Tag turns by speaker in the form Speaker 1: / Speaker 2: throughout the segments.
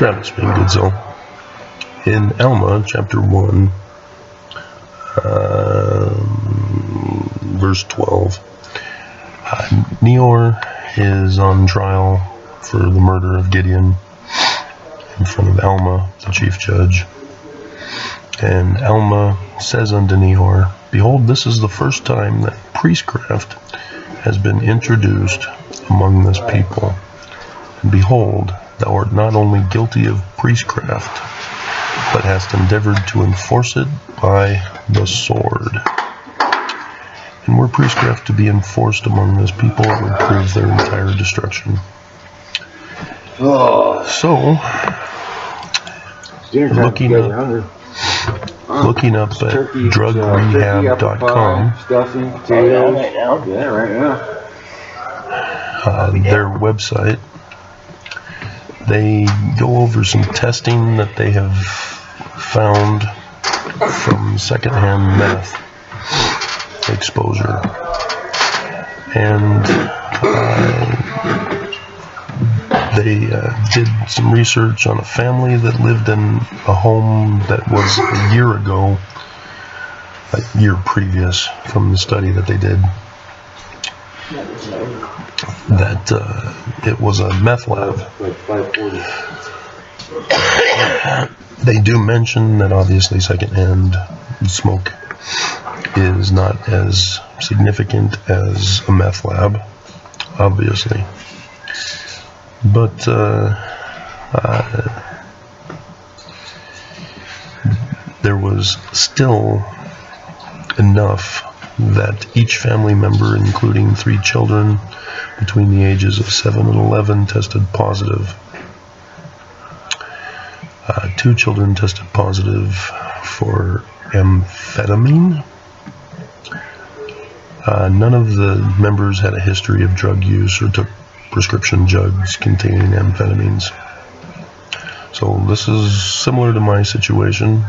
Speaker 1: Travis being good soul. In Alma, chapter 1, verse 12, Neor is on trial for the murder of Gideon in front of Alma, the chief judge. And Alma says unto Neor, Behold, this is the first time that priestcraft has been introduced among this people. And behold, thou art not only guilty of priestcraft, but hast endeavored to enforce it by the sword. And were priestcraft to be enforced among this people, it would prove their entire destruction. So, looking up at drugrehab.com, their website, they go over some testing that they have found from secondhand meth exposure. And they did some research on a family that lived in a home that was a year ago, a year previous from the study that they did, that it was a meth lab. They do mention that obviously secondhand smoke is not as significant as a meth lab, obviously. But there was still enough that each family member, including 3 children between the ages of 7 and 11, tested positive. 2 children tested positive for amphetamine. None of the members had a history of drug use or took prescription drugs containing amphetamines. So this is similar to my situation.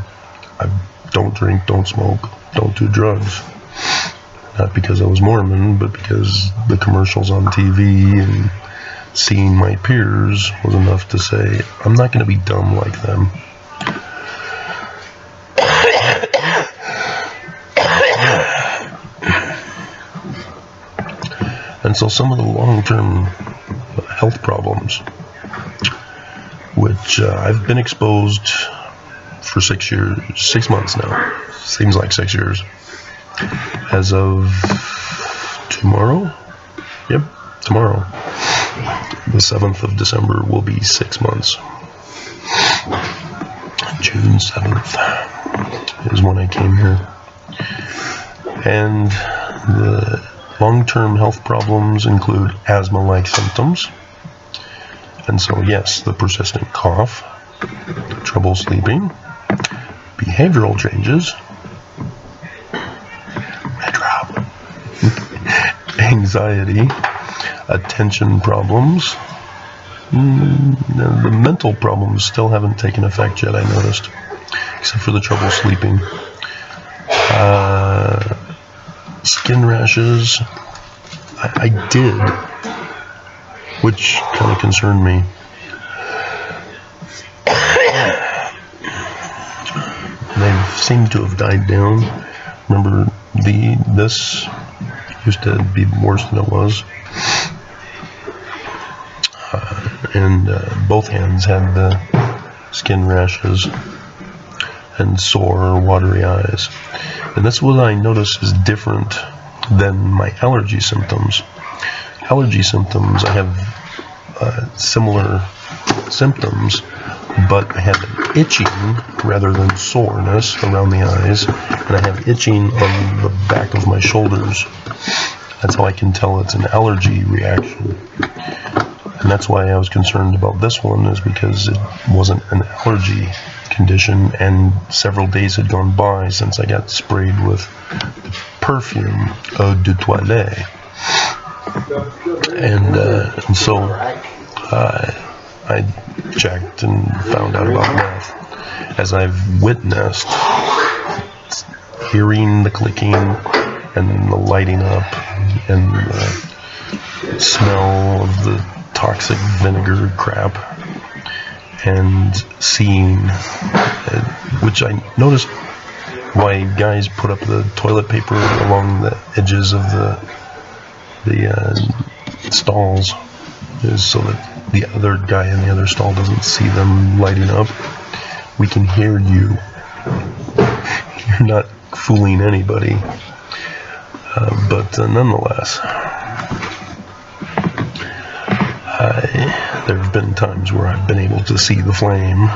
Speaker 1: I don't drink, don't smoke, don't do drugs. Not because I was Mormon, but because the commercials on TV and seeing my peers was enough to say, I'm not going to be dumb like them. And so some of the long-term health problems, which I've been exposed for 6 months now. Seems like 6 years. As of tomorrow, tomorrow, the 7th of December will be 6 months. June 7th is when I came here. And the long-term health problems include asthma-like symptoms. And so, yes, the persistent cough, trouble sleeping, behavioral changes, anxiety, attention problems. The mental problems still haven't taken effect yet, I noticed, except for the trouble sleeping. Skin rashes, I did, which kind of concerned me. They seem to have died down. Remember, this used to be worse than it was. And both hands had the skin rashes and sore, watery eyes. And that's what I notice is different than my allergy symptoms. Allergy symptoms, I have similar symptoms, but I have itching rather than soreness around the eyes, and I have itching on the back of my shoulders. That's how I can tell it's an allergy reaction. And that's why I was concerned about this one, is because it wasn't an allergy condition, and several days had gone by since I got sprayed with the perfume Eau de Toilette. And so I checked and found out about meth, as I've witnessed hearing the clicking and the lighting up and the smell of the toxic vinegar crap. and seeing, which I noticed why guys put up the toilet paper along the edges of the stalls, is so that the other guy in the other stall doesn't see them lighting up. We can hear you. You're not fooling anybody. But nonetheless, there have been times where I've been able to see the flame,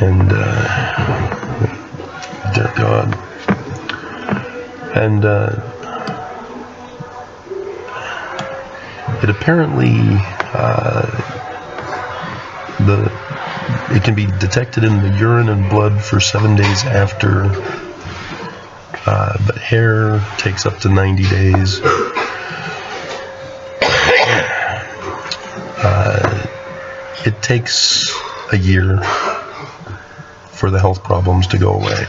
Speaker 1: and dear God, and it apparently it can be detected in the urine and blood for 7 days after, but hair takes up to 90 days. It takes a year for the health problems to go away.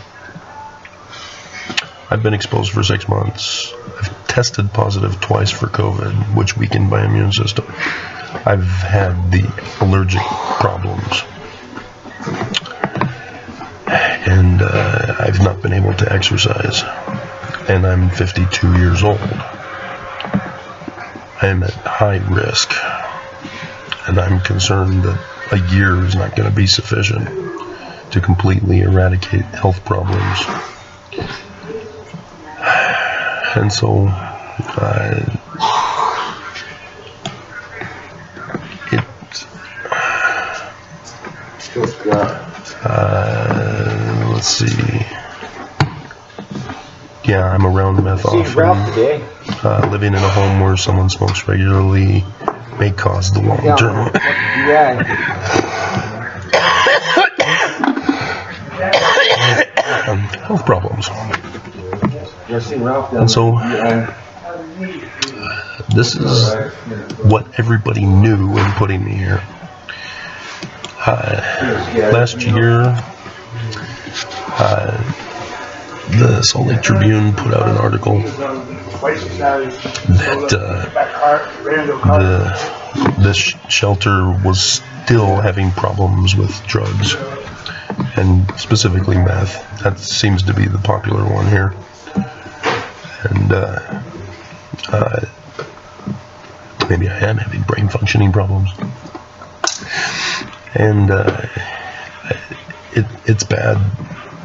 Speaker 1: I've been exposed for 6 months. I've tested positive twice for COVID, which weakened my immune system. I've had the allergic problems. And I've not been able to exercise. And I'm 52 years old. I am at high risk. And I'm concerned that a year is not going to be sufficient to completely eradicate health problems. And so, let's see. Yeah, I'm around meth often. Living in a home where someone smokes regularly may cause the long-term health problems. And so, this is what everybody knew in putting me here. Last year, the Salt Lake Tribune put out an article that this shelter was still having problems with drugs, and specifically meth. That seems to be the popular one here. And maybe I am having brain functioning problems. And it's bad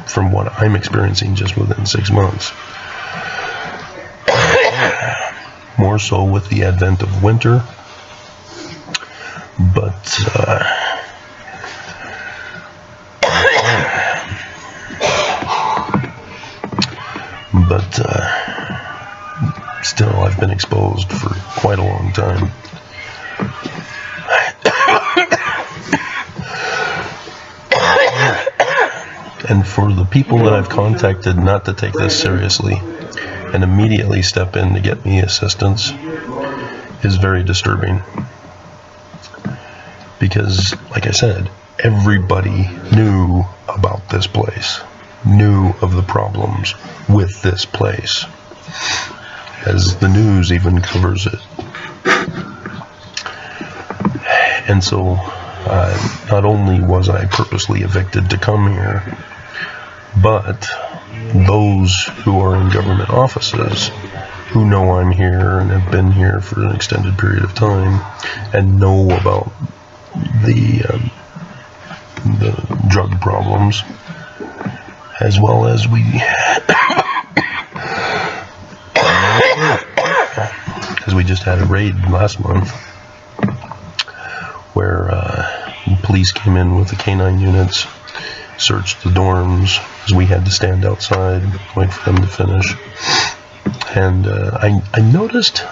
Speaker 1: from what I'm experiencing just within 6 months. More so with the advent of winter. But still, I've been exposed for quite a long time. And for the people that I've contacted not to take this seriously and immediately step in to get me assistance is very disturbing. Because, like I said, everybody knew about this place, knew of the problems with this place, as the news even covers it. And so, not only was I purposely evicted to come here, but those who are in government offices, who know I'm here and have been here for an extended period of time, and know about the drug problems, as well as we just had a raid last month where police came in with the canine units, searched the dorms, as we had to stand outside, wait for them to finish. And I noticed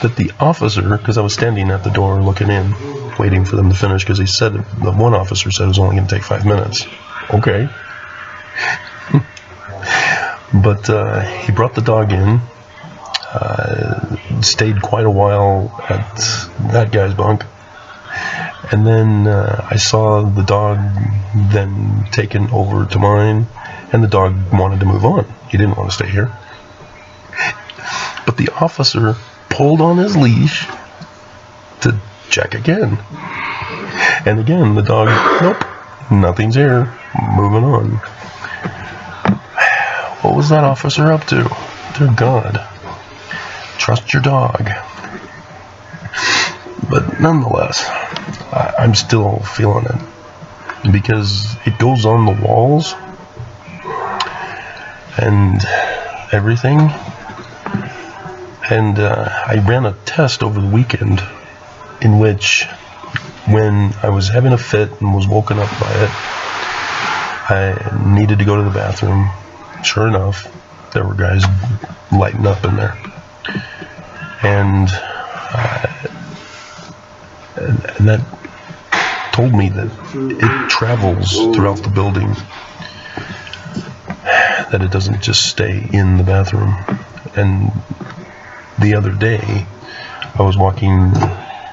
Speaker 1: that the officer, because I was standing at the door looking in, waiting for them to finish, because he said, the one officer said it was only going to take 5 minutes. Okay. But he brought the dog in, stayed quite a while at that guy's bunk, and then I saw the dog then taken over to mine, and the dog wanted to move on. He didn't want to stay here. But the officer pulled on his leash to check again. And again, the dog, nope, nothing's here. Moving on. What was that officer up to? Dear God. Trust your dog. But nonetheless, I'm still feeling it. Because it goes on the walls and everything. And I ran a test over the weekend in which, when I was having a fit and was woken up by it, I needed to go to the bathroom. Sure enough, there were guys lighting up in there. And that told me that it travels throughout the building, that it doesn't just stay in the bathroom. And the other day, I was walking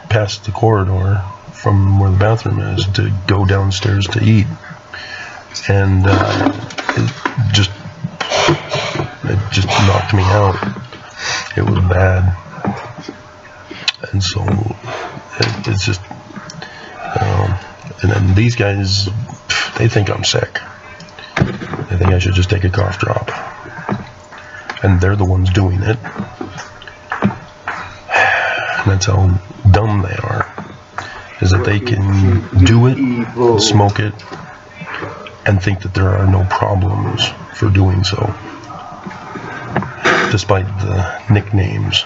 Speaker 1: past the corridor from where the bathroom is to go downstairs to eat, and it just knocked me out. It was bad. And so it's just, and then these guys, they think I'm sick. They think I should just take a cough drop. And they're the ones doing it. And that's how dumb they are. Is that they can do it, smoke it, and think that there are no problems for doing so. Despite the nicknames,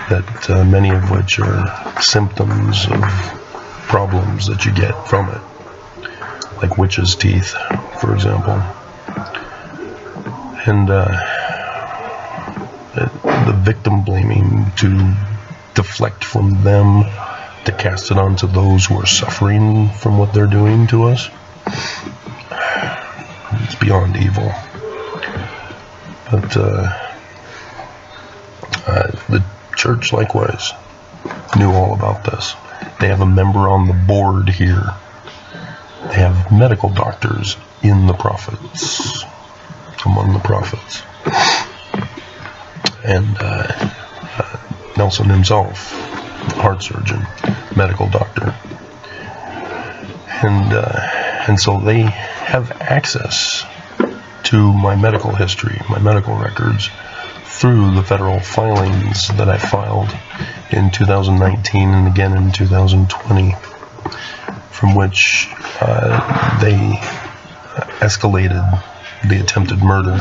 Speaker 1: that many of which are symptoms of problems that you get from it, like witch's teeth, for example. And the victim blaming to deflect from them, to cast it onto those who are suffering from what they're doing to us. It's beyond evil. But the church likewise knew all about this. They have a member on the board here. They have medical doctors in the prophets, among the prophets. And Nelson himself, heart surgeon, medical doctor. And so they have access to my medical history, my medical records, through the federal filings that I filed in 2019 and again in 2020, from which they escalated the attempted murder.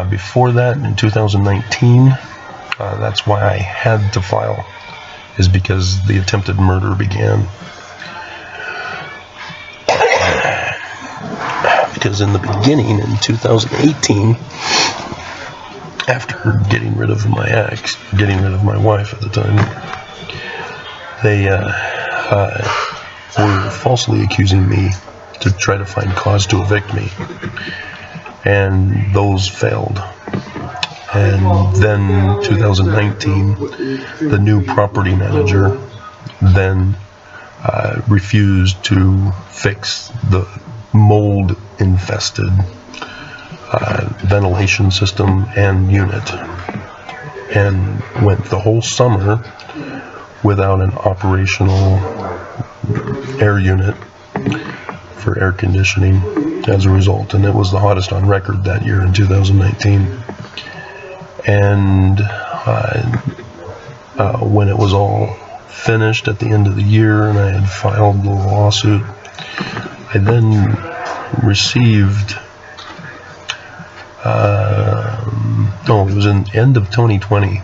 Speaker 1: Before that, in 2019, that's why I had to file, is because the attempted murder began. Because in the beginning, in 2018, after getting rid of my ex, getting rid of my wife at the time, they were falsely accusing me to try to find cause to evict me. And those failed. And then 2019, the new property manager then refused to fix the mold-infested ventilation system and unit, and went the whole summer without an operational air unit for air conditioning as a result. And it was the hottest on record that year in 2019. And when it was all finished at the end of the year and I had filed the lawsuit, I then received, it was in the end of 2020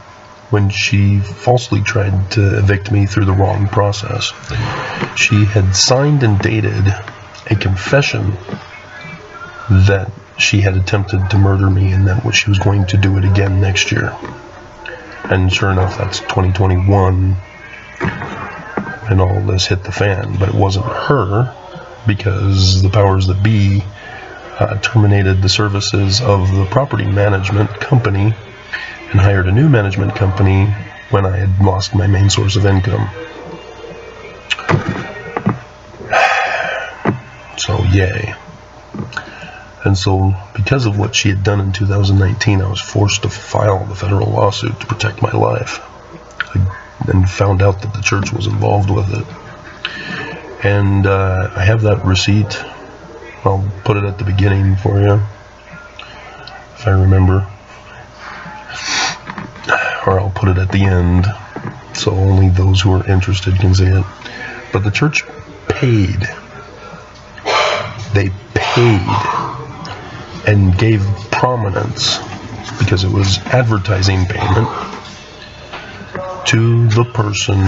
Speaker 1: when she falsely tried to evict me through the wrong process. She had signed and dated a confession that she had attempted to murder me and that she was going to do it again next year. And sure enough, that's 2021 and all this hit the fan. But it wasn't her, because the powers that be terminated the services of the property management company and hired a new management company when I had lost my main source of income. So yay. And so because of what she had done in 2019, I was forced to file the federal lawsuit to protect my life. I then found out that the church was involved with it. And I have that receipt. I'll put it at the beginning for you, if I remember. Or I'll put it at the end, so only those who are interested can see it. But the church paid. They paid and gave prominence, because it was advertising payment, to the person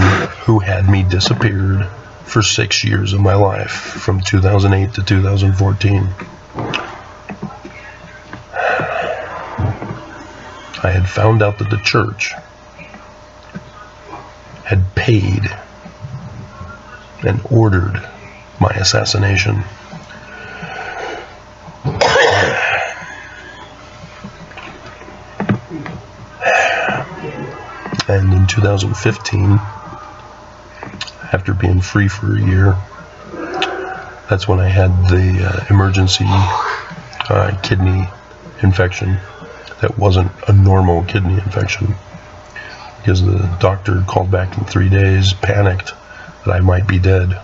Speaker 1: who had me disappeared for 6 years of my life, from 2008 to 2014. I had found out that the church had paid and ordered my assassination. And in 2015, after being free for a year, that's when I had the emergency kidney infection. That wasn't a normal kidney infection, because the doctor called back in 3 days, panicked that I might be dead.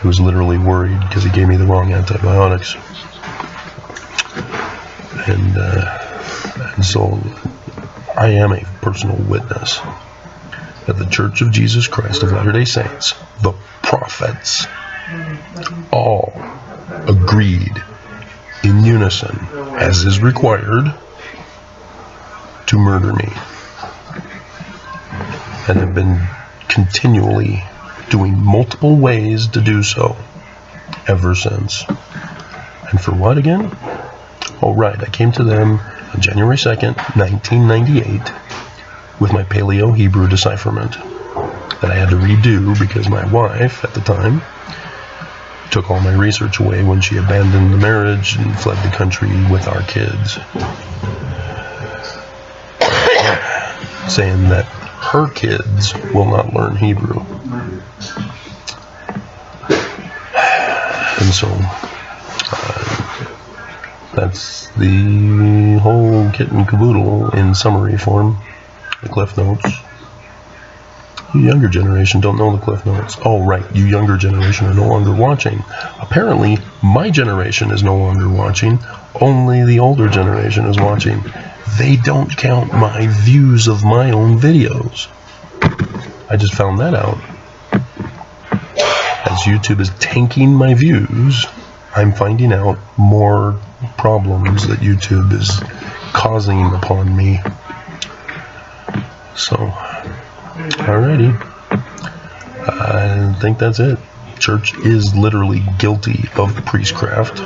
Speaker 1: He was literally worried because he gave me the wrong antibiotics. And so I am a personal witness that the Church of Jesus Christ of Latter-day Saints, the prophets, all agreed in unison, as is required, to murder me, and have been continually doing multiple ways to do so ever since. And for what again? Oh right, I came to them on January 2nd, 1998, with my Paleo-Hebrew decipherment that I had to redo because my wife at the time took all my research away when she abandoned the marriage and fled the country with our kids, saying that her kids will not learn Hebrew. And so that's the whole kit and caboodle in summary form, the Cliff Notes. You younger generation don't know the Cliff Notes. Oh, right, you younger generation are no longer watching. Apparently, my generation is no longer watching. Only the older generation is watching. They don't count my views of my own videos. I just found that out. As YouTube is tanking my views, I'm finding out more problems that YouTube is causing upon me. So, alrighty. I think that's it. Church is literally guilty of priestcraft,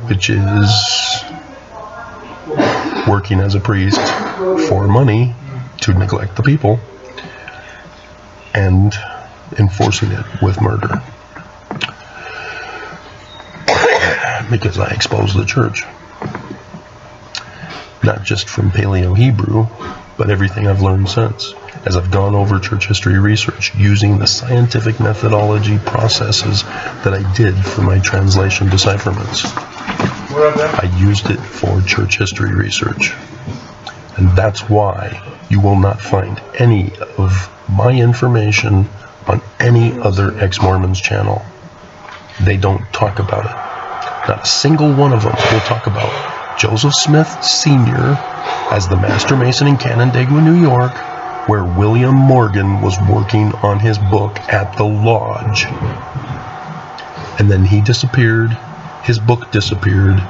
Speaker 1: which is working as a priest for money to neglect the people and enforcing it with murder. Because I expose the church. Not just from Paleo-Hebrew, but everything I've learned since, as I've gone over church history research using the scientific methodology processes that I did for my translation decipherments. I used it for church history research. And that's why you will not find any of my information on any other ex-Mormon's channel. They don't talk about it. Not a single one of them will talk about Joseph Smith Sr. as the Master Mason in Canandaigua, New York, where William Morgan was working on his book at the lodge. And then he disappeared, his book disappeared,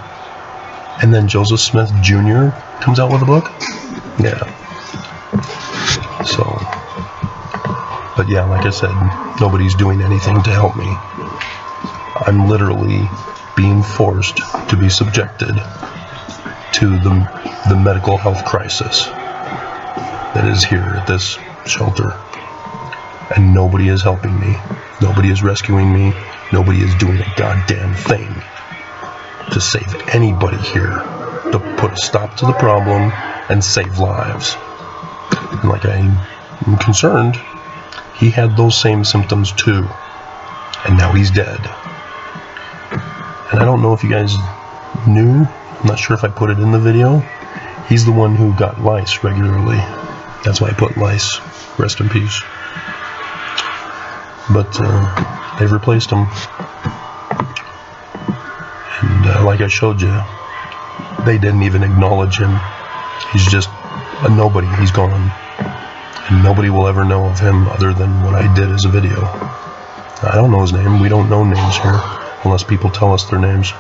Speaker 1: and then Joseph Smith Jr. comes out with a book? Yeah. So, but yeah, like I said, nobody's doing anything to help me. I'm literally being forced to be subjected to the medical health crisis that is here at this shelter. And nobody is helping me. Nobody is rescuing me. Nobody is doing a goddamn thing to save anybody here, to put a stop to the problem and save lives. And like I'm concerned, he had those same symptoms too. And now he's dead. And I don't know if you guys knew, I'm not sure if I put it in the video, he's the one who got lice regularly. That's why I put lice. Rest in peace. but they've replaced him. And like I showed you, they didn't even acknowledge him. He's just a nobody. He's gone. And nobody will ever know of him other than what I did as a video. I don't know his name. We don't know names here unless people tell us their names.